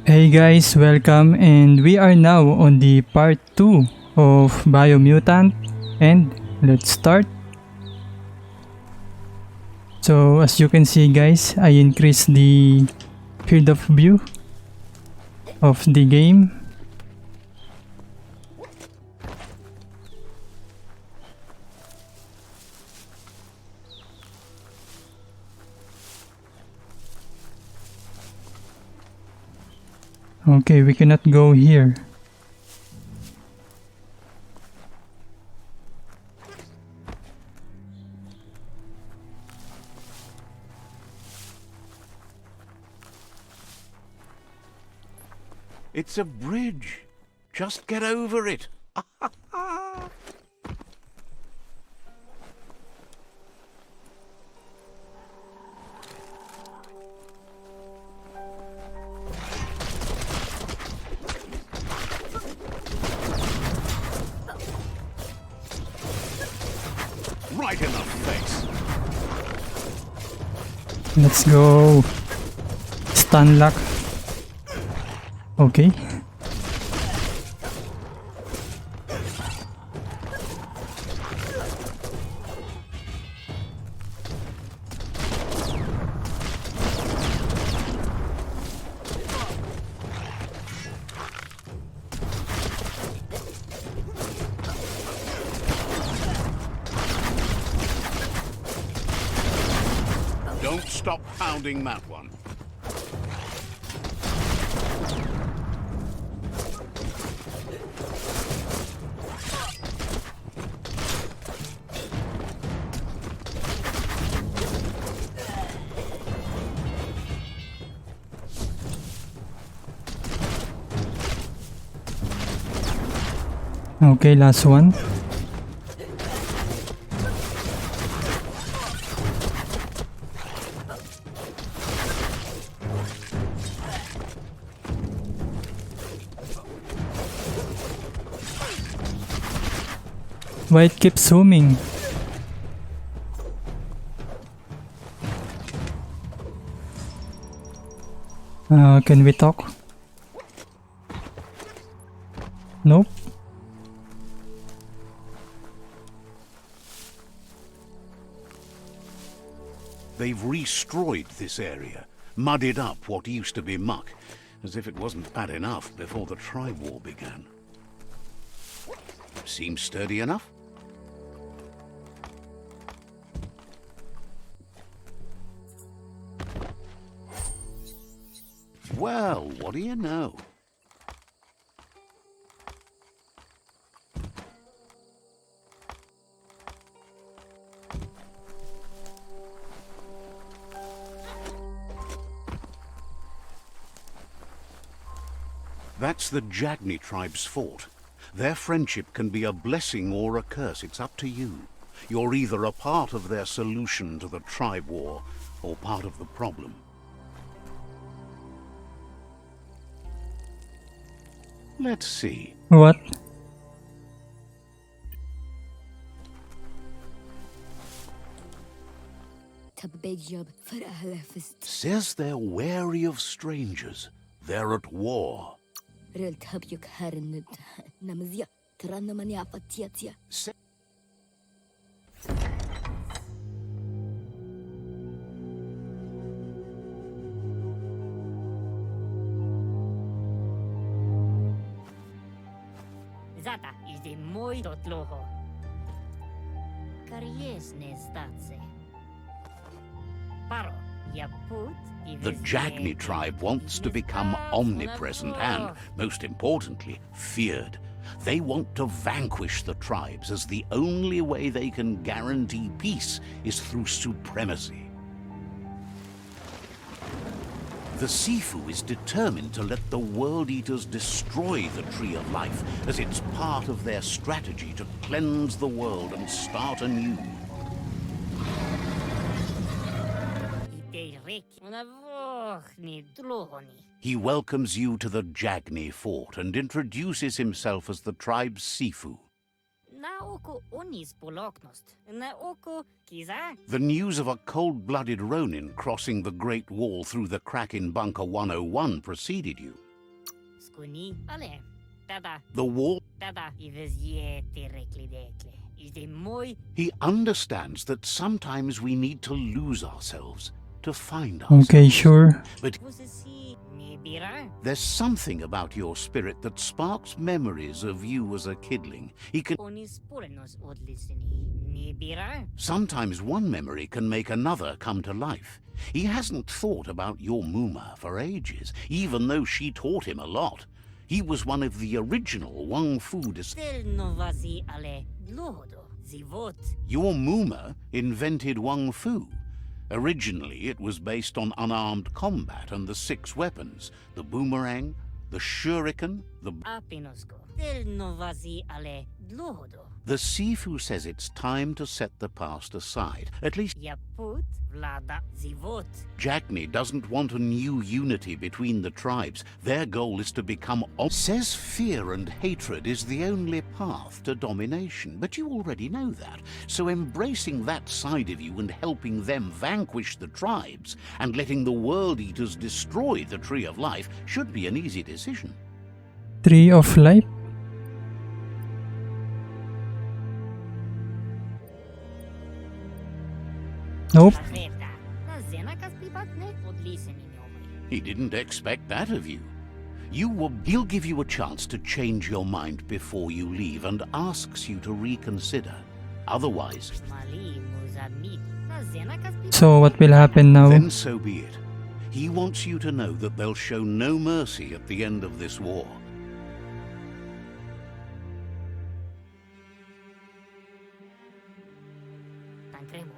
Hey guys, welcome, and we are now on the part 2 of Biomutant, and let's start. So as you can see guys, I increased the field of view of the game. Okay, we cannot go here. It's a bridge. Just get over it. Right in the face. Let's go. Stun lock. Okay. Don't stop pounding that one. Okay, last one. Why it keeps zooming? Can we talk? Nope. They've destroyed this area, muddied up what used to be muck, as if it wasn't bad enough before the tribe war began. Seems sturdy enough? Well, what do you know? That's the Jagni Tribe's fort. Their friendship can be a blessing or a curse. It's up to you. You're either a part of their solution to the tribe war or part of the problem. Let's see. What? Says they're wary of strangers. They're at war. Zata is the mój dotloho. Kariesne stace. Paro, ja put The Jagni tribe wants to become omnipresent and, most importantly, feared. They want to vanquish the tribes, as the only way they can guarantee peace is through supremacy. The Sifu is determined to let the World Eaters destroy the Tree of Life, as it's part of their strategy to cleanse the world and start anew. He welcomes you to the Jagni fort and introduces himself as the tribe's Sifu. The news of a cold-blooded Ronin crossing the Great Wall through the crack in Bunker 101 preceded you. Skuni. Ale. Tada. The wall. Tada. Ivezje terekli dekle. Is de moi. He understands that sometimes we need to lose ourselves to find ourselves. Okay, sure. But Vusesi. Nibira. there's something about your spirit that sparks memories of you as a kidling. He can. Onis polenos odliseni. Nibira. Sometimes one memory can make another come to life. He hasn't thought about your Muma for ages, even though she taught him a lot. He was one of the original Wang Fu Tel novazi ale. Lohodo. Zivot. Your Muma invented Wang Fu. Originally, it was based on unarmed combat and the 6 weapons: the boomerang, the shuriken, the... Apinosko. Tel novazi ale. Lohodo. The Sifu says it's time to set the past aside. At least Yaput. Vlada. Zivot. Jagni doesn't want a new unity between the tribes. Their goal is to become... Says fear and hatred is the only path to domination, but you already know that. So embracing that side of you and helping them vanquish the tribes and letting the World Eaters destroy the Tree of Life should be an easy decision. Tree of Life. Nope. Aveta. Na zena kaspibatne. Odliseni nyomi. He didn't expect that of you. He'll give you a chance to change your mind before you leave and asks you to reconsider. Otherwise, Mali muzamit. Na zena kaspibatne. So what will happen now? then so be it. He wants you to know that they'll show no mercy at the end of this war.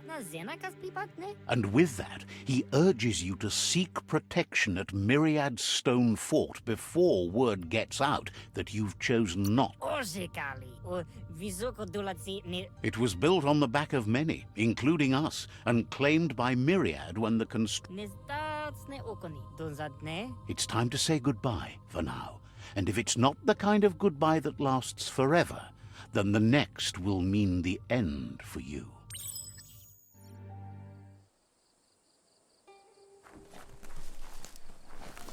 Na zena kaspibatne. And with that, he urges you to seek protection at Myriad Stone Fort before word gets out that you've chosen not. Orzekali. O visoko dolatsi ni. It was built on the back of many, including us, and claimed by Myriad when the Nezdatsne okoni. Donzadne. It's time to say goodbye for now. And if it's not the kind of goodbye that lasts forever, then the next will mean the end for you.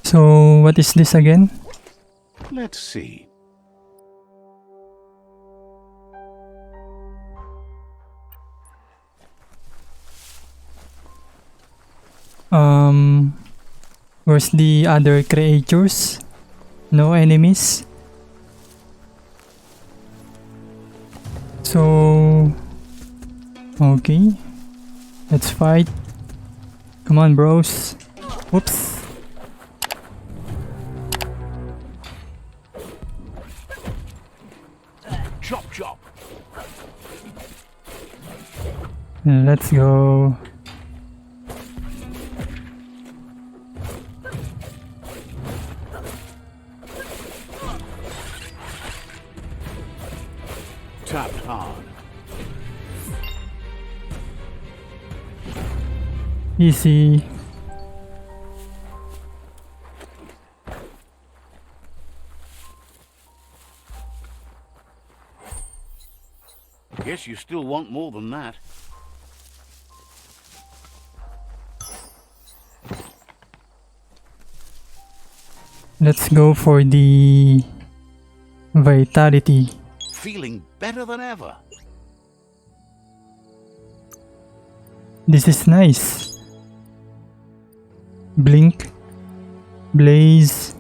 So what is this again? Let's see. Where's the other creatures? No enemies? So... Okay. Let's fight. Come on, bros. Whoops. Chop, chop. Let's go. Tapped hard. Easy. Guess you still want more than that. Let's go for the vitality. Feeling better than ever. This is nice. Blink. Blaze.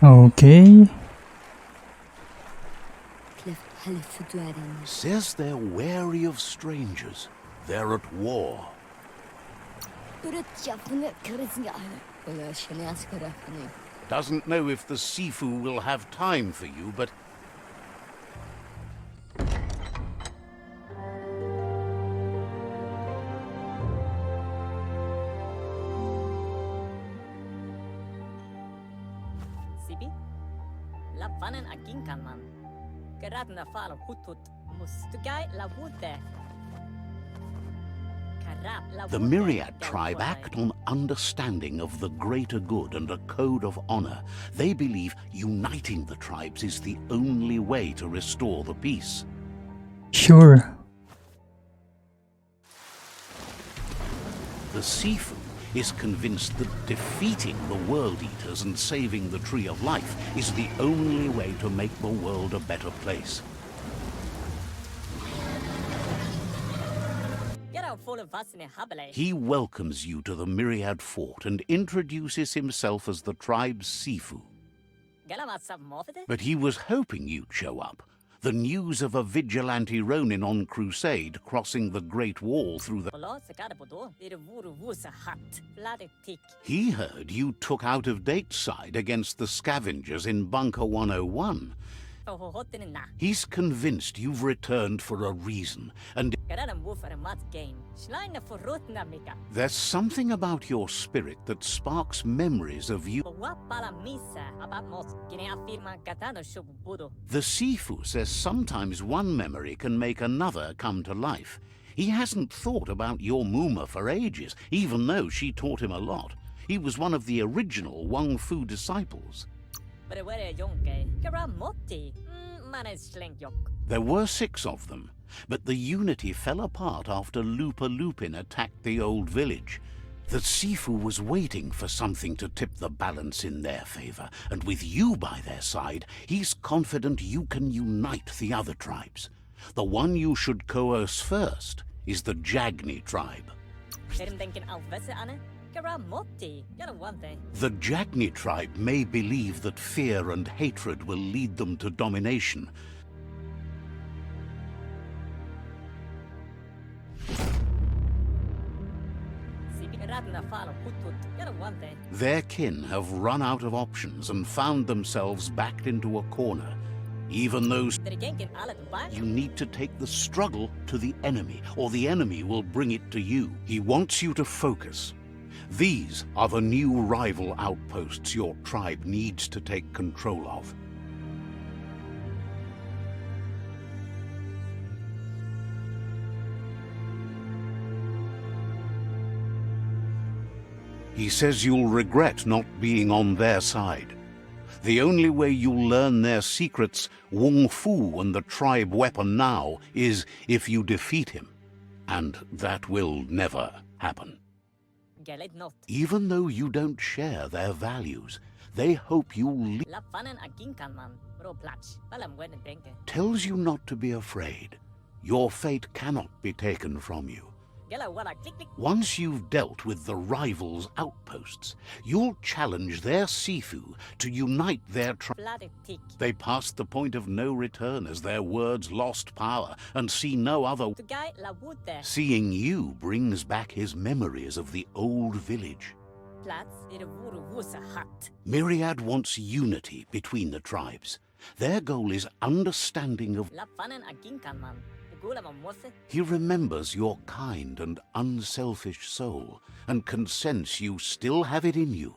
Okay. Says they're wary of strangers. They're at war. Doesn't know if the Sifu will have time for you, but... Sibi? La vanen agin kan man. Geradna falo hutut. Mustugai la wute. The Myriad Tribe act on understanding of the greater good and a code of honor. They believe uniting the tribes is the only way to restore the peace. Sure. The Sifu is convinced that defeating the World Eaters and saving the Tree of Life is the only way to make the world a better place. He welcomes you to the Myriad Fort and introduces himself as the tribe's Sifu. But he was hoping you'd show up. The news of a vigilante Ronin on crusade crossing the Great Wall through the... He heard you took out-of-date side against the scavengers in Bunker 101. He's convinced you've returned for a reason, and there's something about your spirit that sparks memories of you. The Sifu says sometimes one memory can make another come to life. He hasn't thought about your Muma for ages, even though she taught him a lot. He was one of the original Wang Fu disciples. There were 6 of them, but the unity fell apart after Lupa Lupin attacked the old village. The Sifu was waiting for something to tip the balance in their favor, and with you by their side, he's confident you can unite the other tribes. The one you should coerce first is the Jagni Tribe. The Jagni Tribe may believe that fear and hatred will lead them to domination. Their kin have run out of options and found themselves backed into a corner. Even those... You need to take the struggle to the enemy, or the enemy will bring it to you. He wants you to focus. These are the new rival outposts your tribe needs to take control of. He says you'll regret not being on their side. The only way you'll learn their secrets, Wung Fu and the tribe weapon now, is if you defeat him. And that will never happen. Even though you don't share their values, they hope you'll tells you not to be afraid. Your fate cannot be taken from you. Once you've dealt with the rivals' outposts, you'll challenge their Sifu to unite their tribe. They passed the point of no return as their words lost power and see no other. Seeing you brings back his memories of the old village. Myriad wants unity between the tribes. Their goal is understanding of... He remembers your kind and unselfish soul and can sense you still have it in you.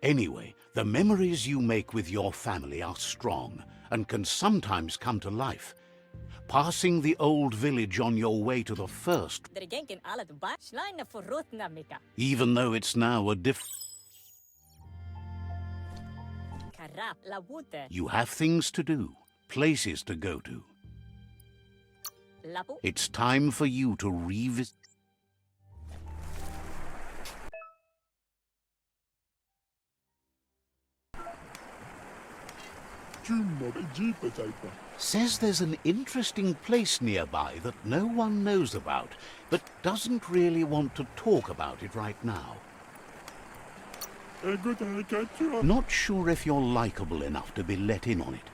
Anyway, the memories you make with your family are strong and can sometimes come to life. Passing the old village on your way to the first, even though it's now a You have things to do, places to go to. It's time for you to revisit. Says there's an interesting place nearby that no one knows about, but doesn't really want to talk about it right now. Not sure if you're likable enough to be let in on it.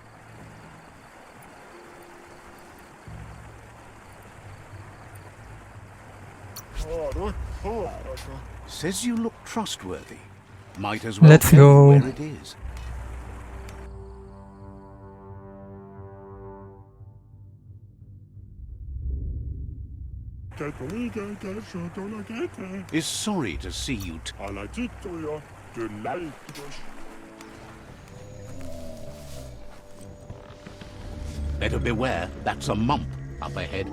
Says you look trustworthy. Might as well Let's tell you go. where it is. Is sorry to see you. Better beware, that's a mump up ahead.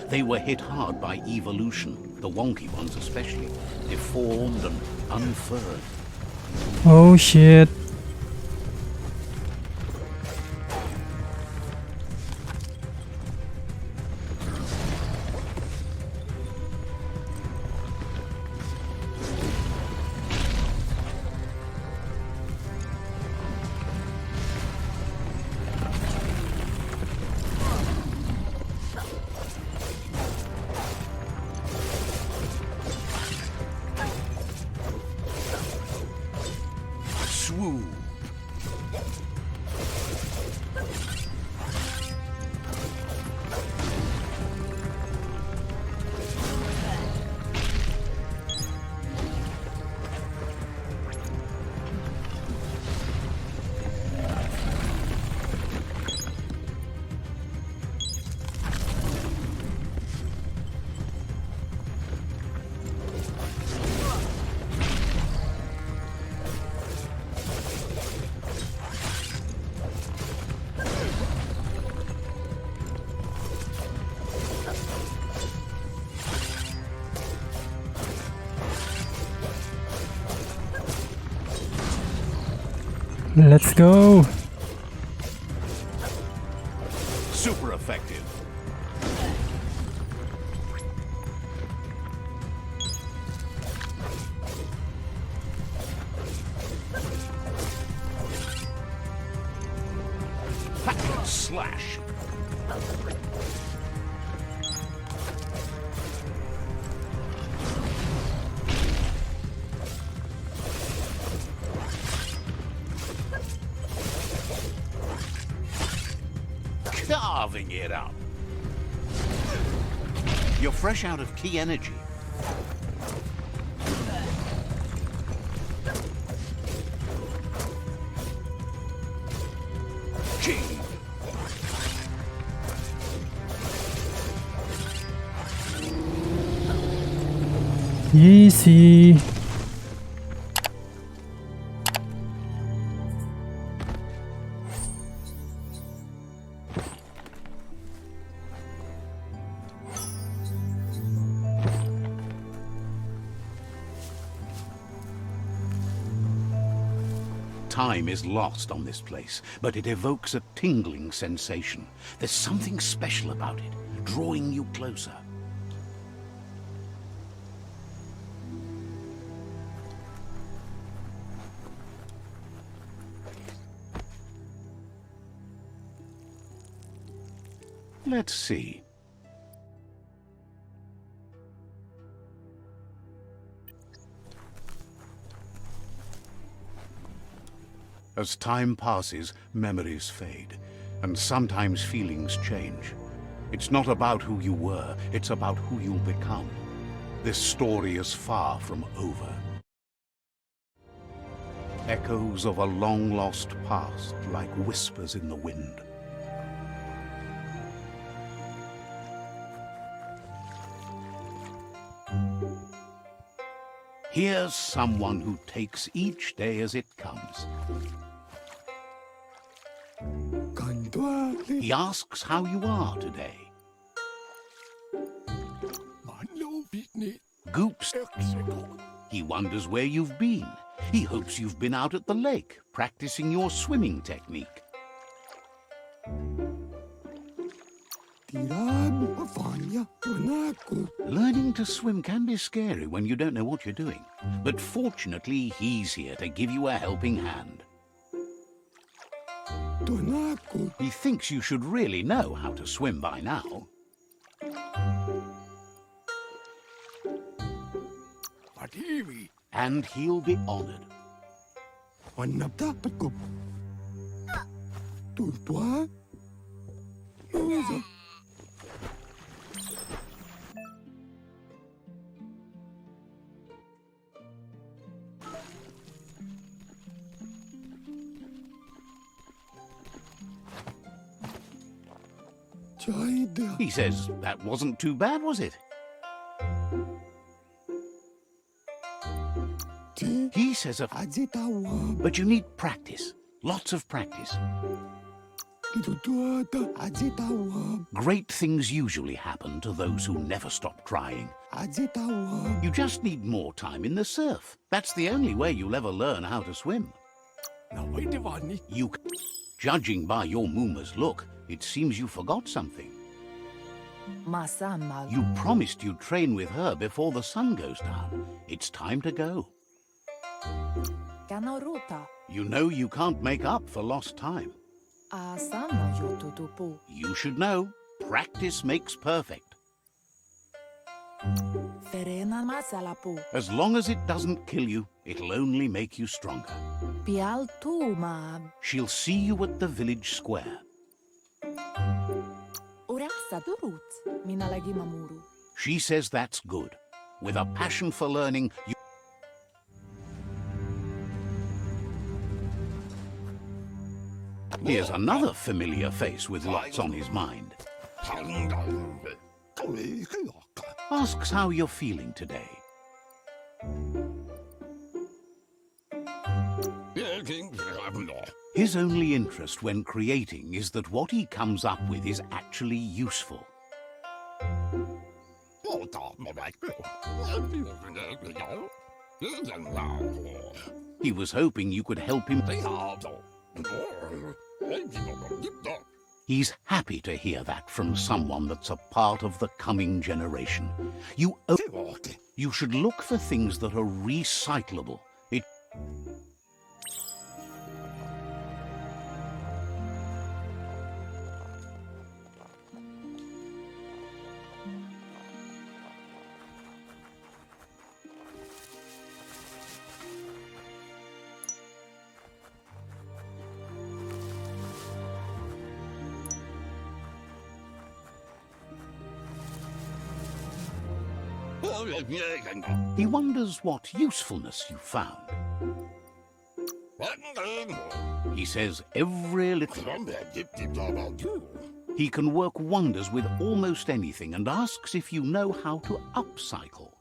They were hit hard by evolution, the wonky ones especially, deformed and unfurred. Oh shit. Swoop. Let's go. Super effective. Packet slash. Carving it up. You're fresh out of key energy. Key. Easy. Time is lost on this place, but it evokes a tingling sensation. There's something special about it, drawing you closer. Let's see. As time passes, memories fade, and sometimes feelings change. It's not about who you were, it's about who you'll become. This story is far from over. Echoes of a long-lost past, like whispers in the wind. Here's someone who takes each day as it comes. He asks how you are today. Goops. He wonders where you've been. He hopes you've been out at the lake, practicing your swimming technique. Learning to swim can be scary when you don't know what you're doing. But fortunately, he's here to give you a helping hand. He thinks you should really know how to swim by now. And he'll be honored. He says that wasn't too bad, was it? He says but you need practice. Lots of practice. Great things usually happen to those who never stop trying. You just need more time in the surf. That's the only way you'll ever learn how to swim. Judging by your Muma's look, it seems you forgot something. You promised you'd train with her before the sun goes down. It's time to go. You know you can't make up for lost time. You should know, practice makes perfect. As long as it doesn't kill you, it'll only make you stronger. She'll see you at the village square. She says that's good. With a passion for learning, you... Here's another familiar face with lots on his mind. Asks how you're feeling today. His only interest when creating is that what he comes up with is actually useful. He was hoping you could help him. He's happy to hear that from someone that's a part of the coming generation. You should look for things that are recyclable. He wonders what usefulness you found. He says every little... He can work wonders with almost anything and asks if you know how to upcycle.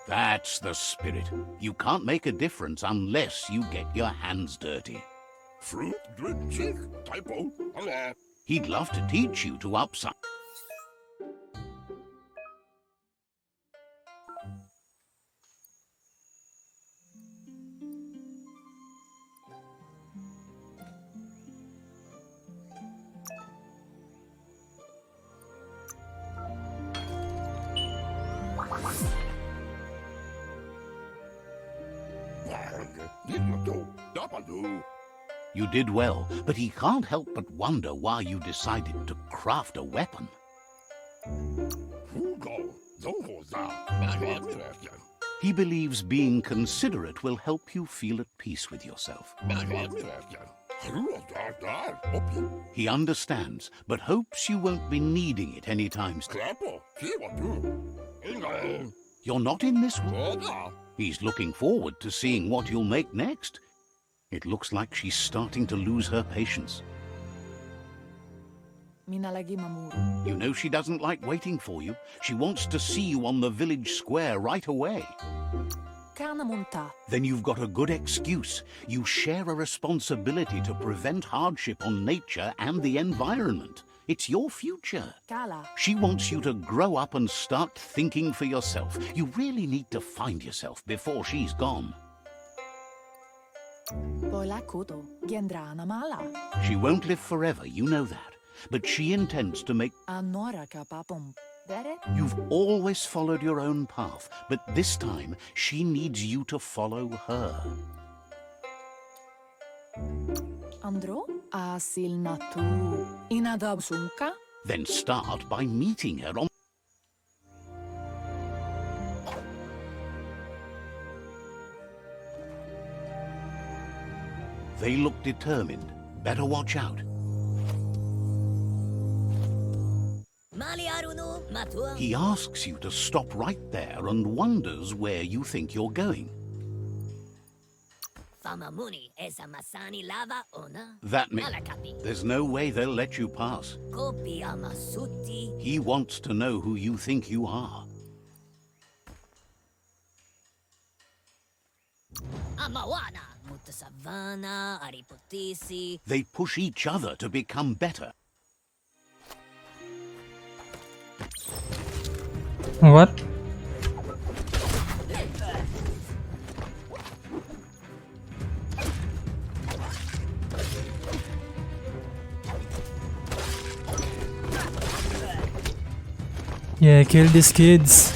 That's the spirit. You can't make a difference unless you get your hands dirty. He'd love to teach you to upcycle. You did well, but he can't help but wonder why you decided to craft a weapon. He believes being considerate will help you feel at peace with yourself. He understands, but hopes you won't be needing it anytime soon. You're not in this world. He's looking forward to seeing what you'll make next. It looks like she's starting to lose her patience. You know she doesn't like waiting for you. She wants to see you on the village square right away. Then you've got a good excuse. You share a responsibility to prevent hardship on nature and the environment. It's your future. She wants you to grow up and start thinking for yourself. You really need to find yourself before she's gone. She won't live forever, you know that. But she intends to make... You've always followed your own path, but this time she needs you to follow her. Then start by meeting her on... They look determined. Better watch out. He asks you to stop right there and wonders where you think you're going. Famamuni esa masani lava ona. That means Malakapi. there's no way they'll let you pass. Kopi amasuti. He wants to know who you think you are. Amawana. Mutasavana, aripotisi. They push each other to become better. What? Yeah, kill these kids.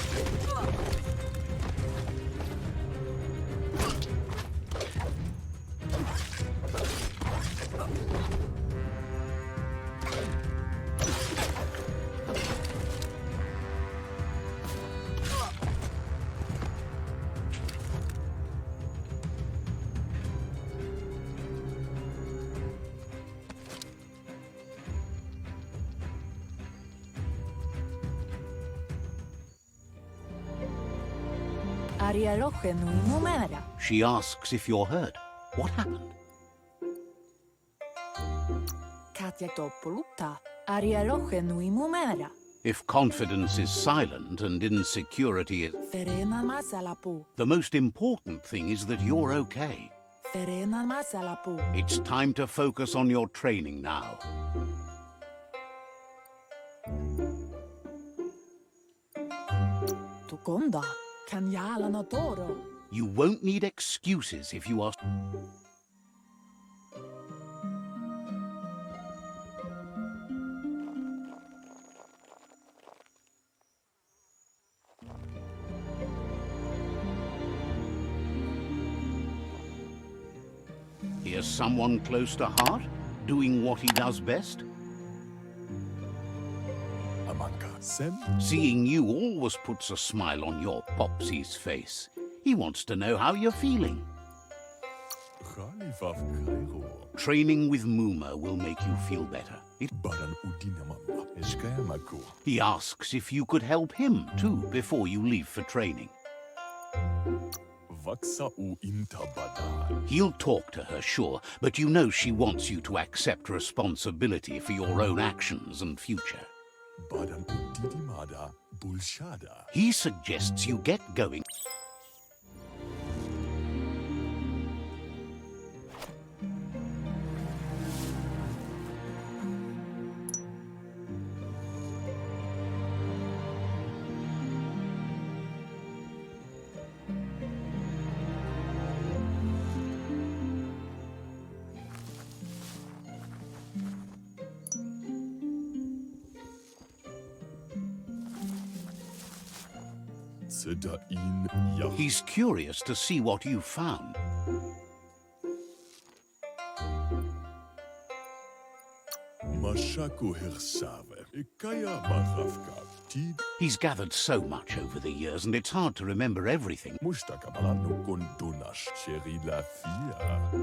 She asks if you're hurt. What happened? If confidence is silent and insecurity is... The most important thing is that you're okay. It's time to focus on your training now. You won't need excuses if you ask... Here's someone close to heart, doing what he does best. Seeing you always puts a smile on your Popsy's face. He wants to know how you're feeling. Training with Muma will make you feel better. He asks if you could help him too before you leave for training. He'll talk to her, sure, but you know she wants you to accept responsibility for your own actions and future. He suggests you get going. He's curious to see what you found. He's gathered so much over the years, and it's hard to remember everything.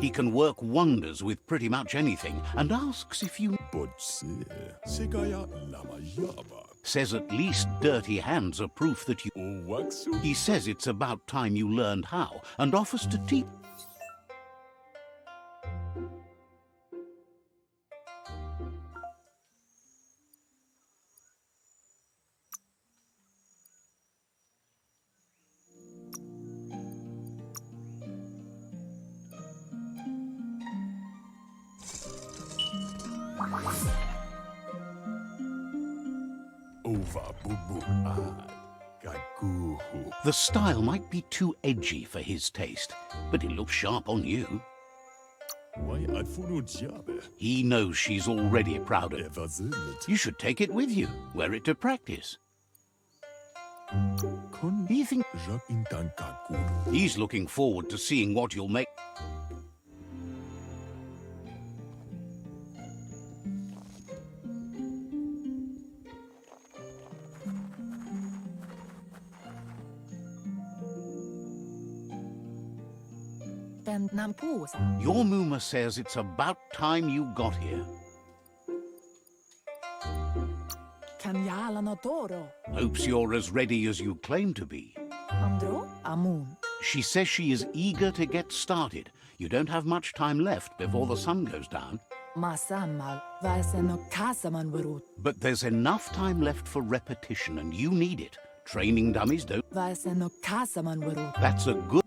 He can work wonders with pretty much anything, and asks if you... Says at least dirty hands are proof that you... He says it's about time you learned how, and offers to teach... The style might be too edgy for his taste, but it looks sharp on you. He knows she's already proud of it. You should take it with you, wear it to practice. He thinks he's looking forward to seeing what you'll make. Your Muma says it's about time you got here. Hopes you're as ready as you claim to be. She says she is eager to get started. You don't have much time left before the sun goes down. But there's enough time left for repetition, and you need it. Training dummies don't. That's a good.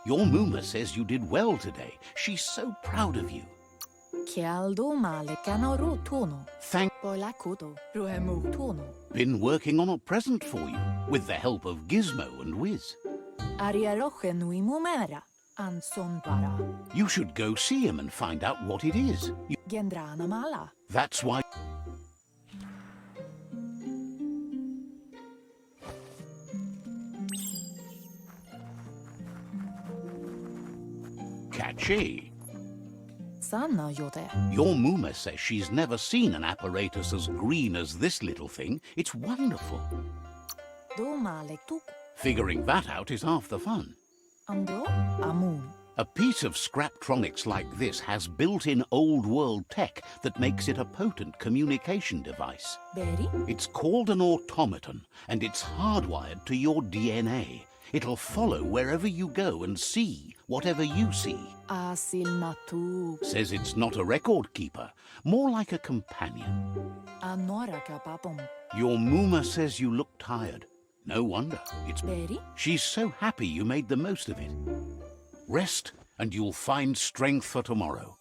Your Muma says you did well today. She's so proud of you. Thank. Been working on a present for you, with the help of Gizmo and Wiz. You should go see him and find out what it is. That's why. Catchy. Your Muma says she's never seen an apparatus as green as this little thing. It's wonderful. Figuring that out is half the fun. A piece of Scraptronics like this has built-in old-world tech that makes it a potent communication device. It's called an automaton, and it's hardwired to your DNA. It'll follow wherever you go and see whatever you see. Says it's not a record keeper, more like a companion. Your Muma says you look tired. No wonder. She's so happy you made the most of it. Rest, and you'll find strength for tomorrow.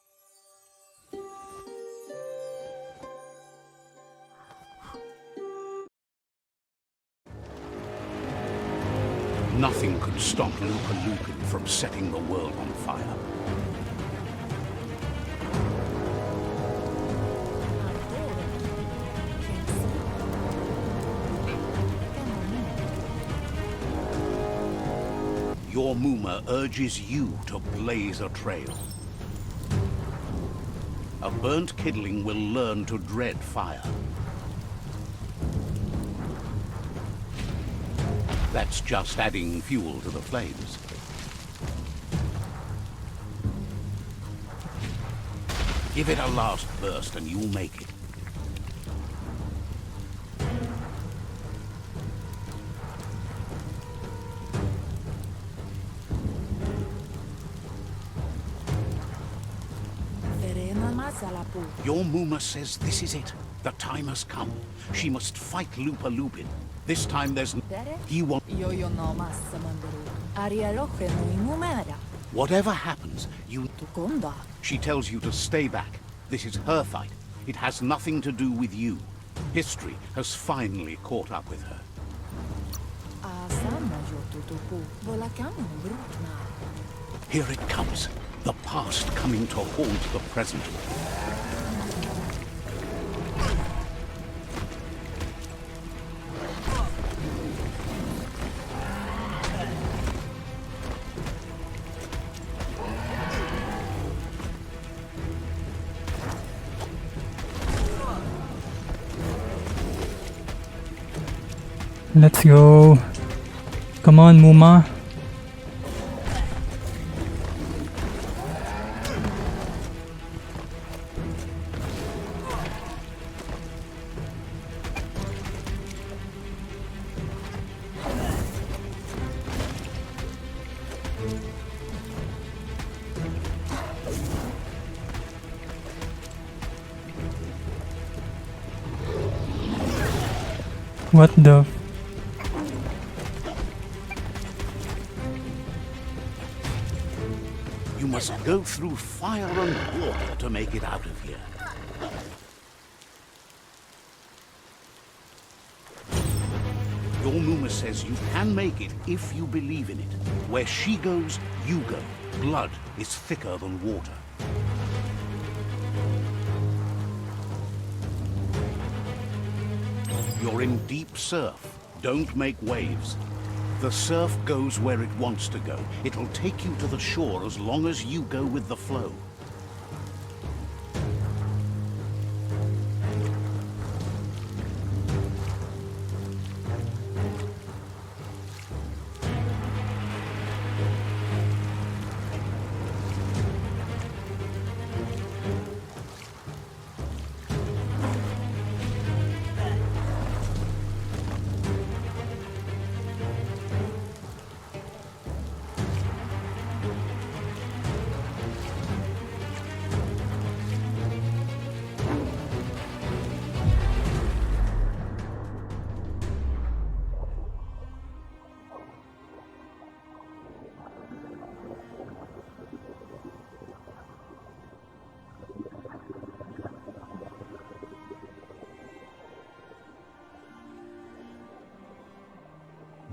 Nothing could stop Lupin from setting the world on fire. Your Muma urges you to blaze a trail. A burnt kidling will learn to dread fire. That's just adding fuel to the flames. Give it a last burst and you'll make it. Your Muma says this is it. The time has come. She must fight Lupin. This time there's he won't. Whatever happens, you. She tells you to stay back. This is her fight. It has nothing to do with you. History has finally caught up with her. Here it comes. The past coming to haunt the present. Let's go. Come on, Muma. What the? You must go through fire and water to make it out of here. Your Muma says you can make it if you believe in it. Where she goes, you go. Blood is thicker than water. You're in deep surf. Don't make waves. The surf goes where it wants to go. It'll take you to the shore as long as you go with the flow.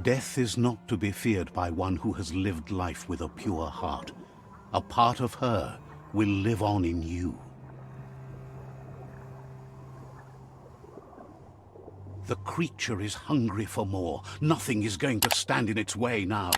Death is not to be feared by one who has lived life with a pure heart. A part of her will live on in you. The creature is hungry for more. Nothing is going to stand in its way now.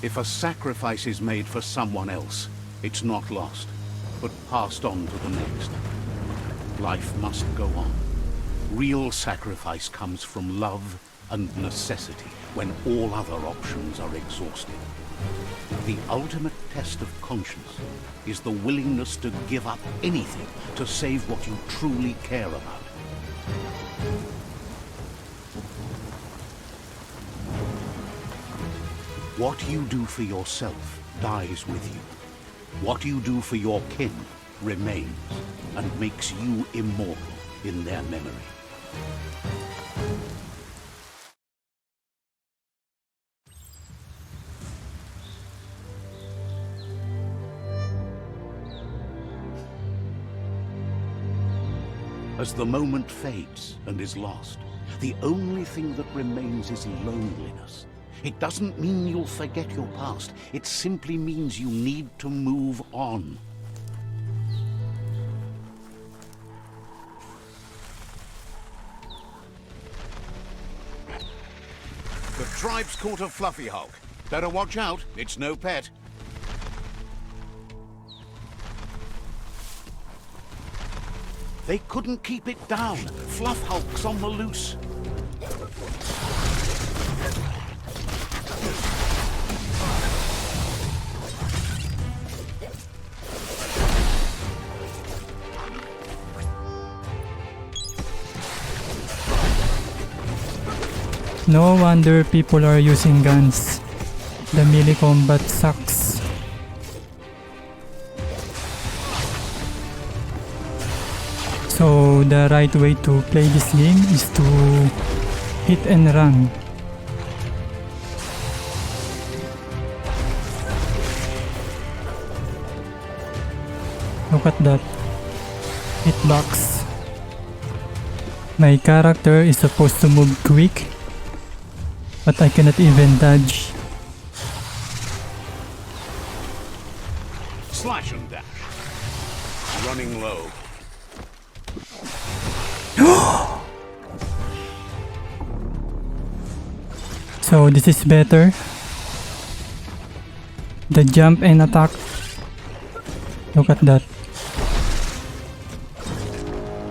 If a sacrifice is made for someone else, it's not lost, but passed on to the next. Life must go on. Real sacrifice comes from love and necessity when all other options are exhausted. The ultimate test of conscience is the willingness to give up anything to save what you truly care about. What you do for yourself dies with you. What you do for your kin remains and makes you immortal in their memory. As the moment fades and is lost, the only thing that remains is loneliness. It doesn't mean you'll forget your past. It simply means you need to move on. The tribe's caught a Fluffy Hulk. Better watch out, it's no pet. They couldn't keep it down. Fluff Hulk's on the loose. No wonder people are using guns. The melee combat sucks. So the right way to play this game is to hit and run. Look at that. Hitbox. My character is supposed to move quick, but I cannot even dodge. Slash and dash. Running low. So this is better. The jump and attack. Look at that.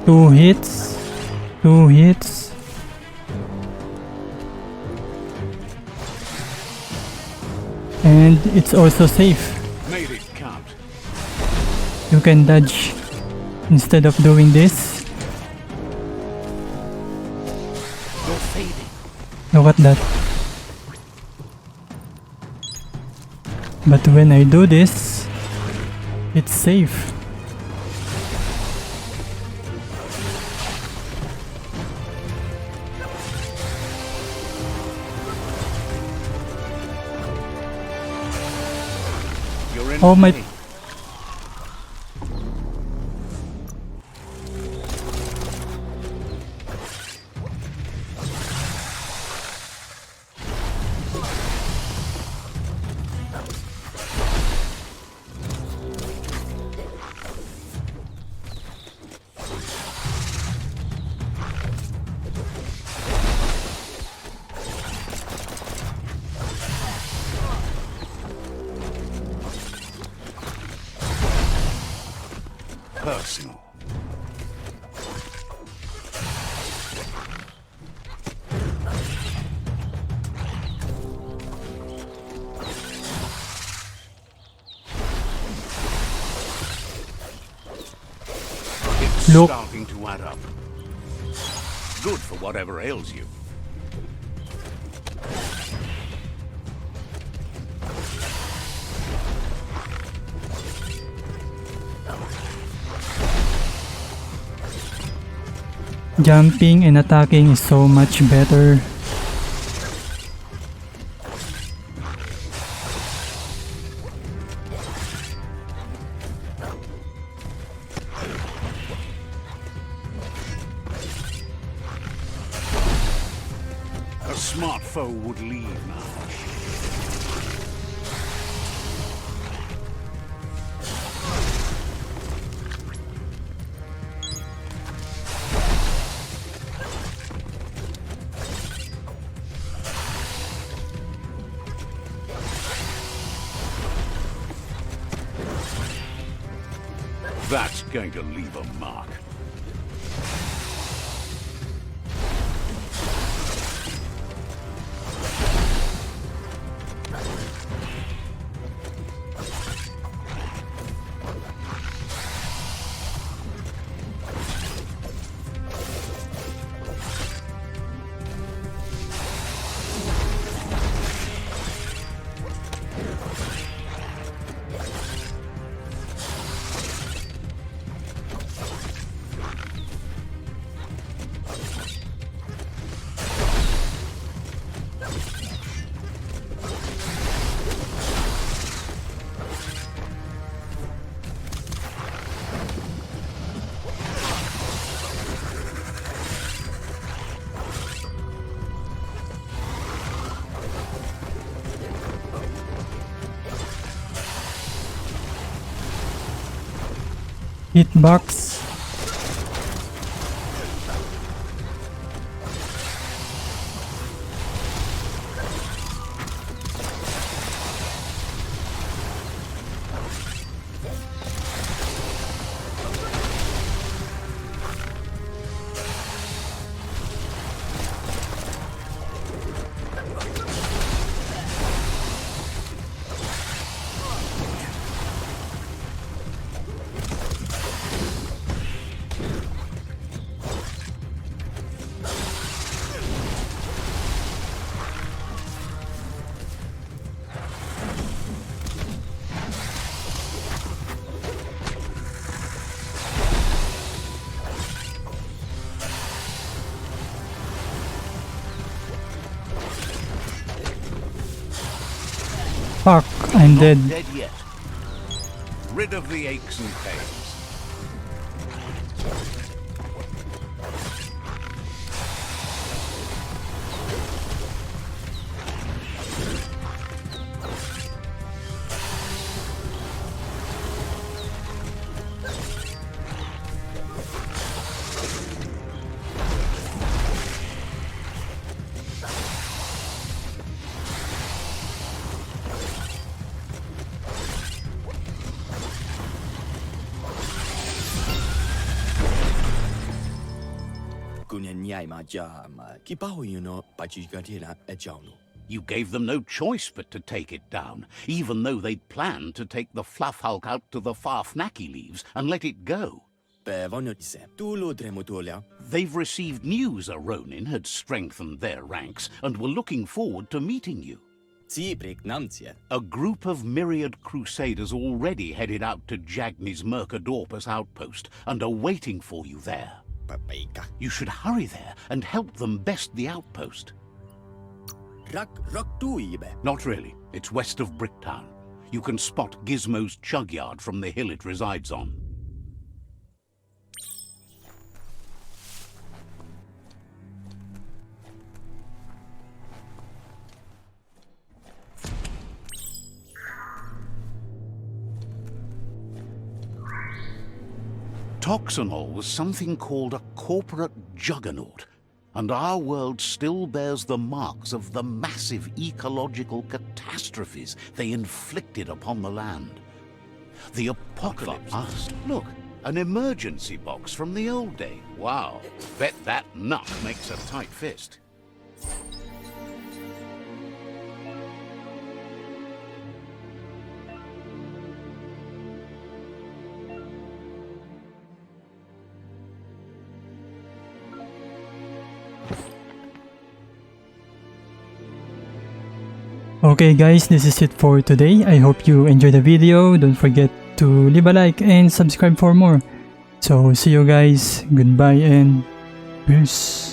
2 hits. 2 hits. And it's also safe. Made it count. You can dodge instead of doing this. You're fading. Look at that. But when I do this, it's safe. You're in Oh my... play. personal. It's Look. starting to add up. Good for whatever ails you. Jumping and attacking is so much better. A smart foe would leave now. That's going to leave a mark. Hitbox. Fuck, I'm dead. Not dead yet. Rid of the aches and pains. You gave them no choice but to take it down, even though they'd planned to take the Fluff Hulk out to the far Fnacky leaves and let it go. They've received news a Ronin had strengthened their ranks and were looking forward to meeting you. A group of Myriad Crusaders already headed out to Jagni's Mercadorpus outpost and are waiting for you there. You should hurry there and help them best the outpost. Not really. It's west of Bricktown. You can spot Gizmo's chug yard from the hill it resides on. Toxanol was something called a corporate juggernaut, and our world still bears the marks of the massive ecological catastrophes they inflicted upon the land. The apocalypse. Look, An emergency box from the old day. Wow, bet that nut makes a tight fist. Okay guys, this is it for today. I hope you enjoyed the video. Don't forget to leave a like and subscribe for more. So see you guys. Goodbye and peace.